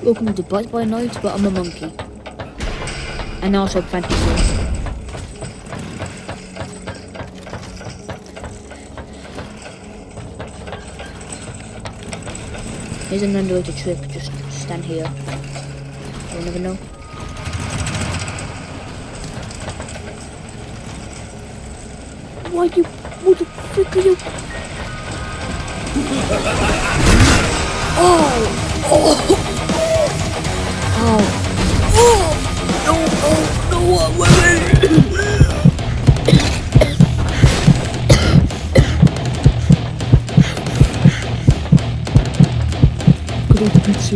Welcome to Bite by Night, but I'm a monkey. And also fantasy. Here's an underrated trick, just stand here. You'll never know. What the frick are you? Oh! Oh! Oh! No, wait! Go to pizza.